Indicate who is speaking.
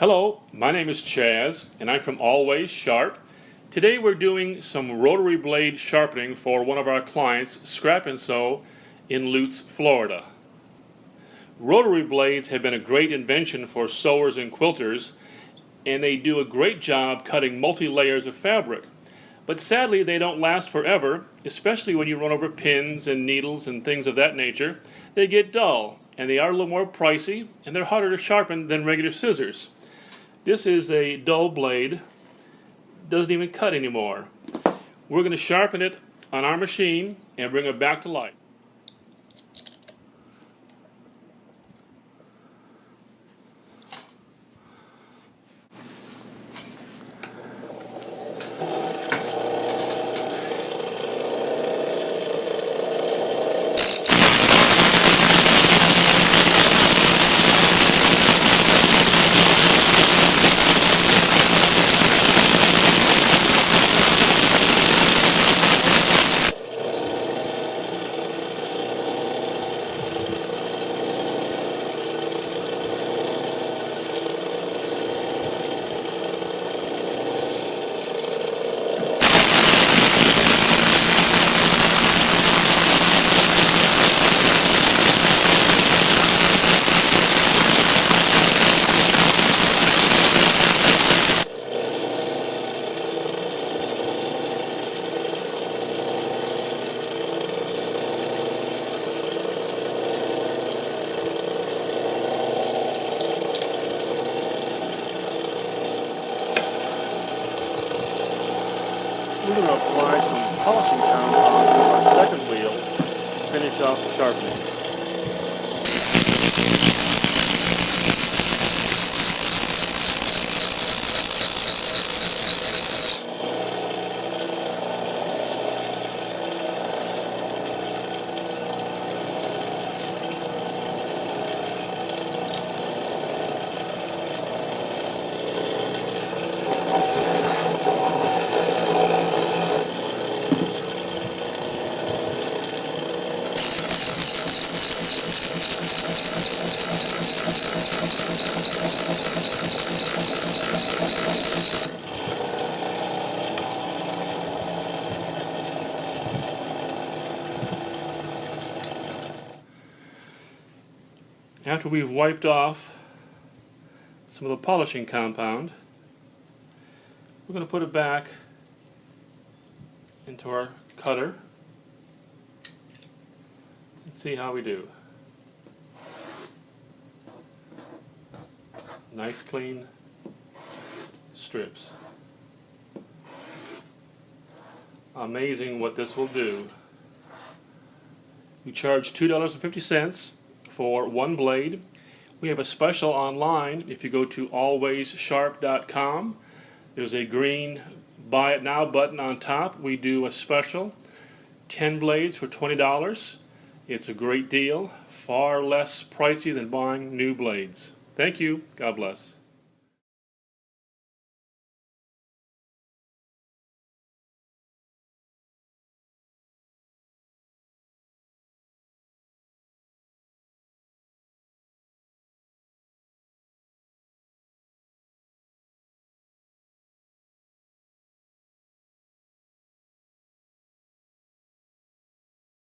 Speaker 1: Hello, my name is Chaz, and I'm from Always Sharp. Today we're doing some rotary blade sharpening for one of our clients, Scrap and Sew, in Lutz, Florida. Rotary blades have been a great invention for sewers and quilters, and they do a great job cutting multi-layers of fabric. But sadly, they don't last forever, especially when you run over pins and needles and things of that nature. They get dull, and they are a little more pricey, and they're harder to sharpen than regular scissors. This is a dull blade, doesn't even cut anymore. We're going to sharpen it on our machine and bring it back to life. We're going to apply some polishing compound to our second wheel to finish off the sharpening. After we've wiped off some of the polishing compound, we're going to put it back into our cutter and see how we do. Nice clean strips. Amazing what this will do. We charge $2.50 for one blade. We have a special online. If you go to alwayssharp.com, there's a green Buy It Now button on top. We do a special 10 blades for $20. It's a great deal, far less pricey than buying new blades. Thank you. God bless.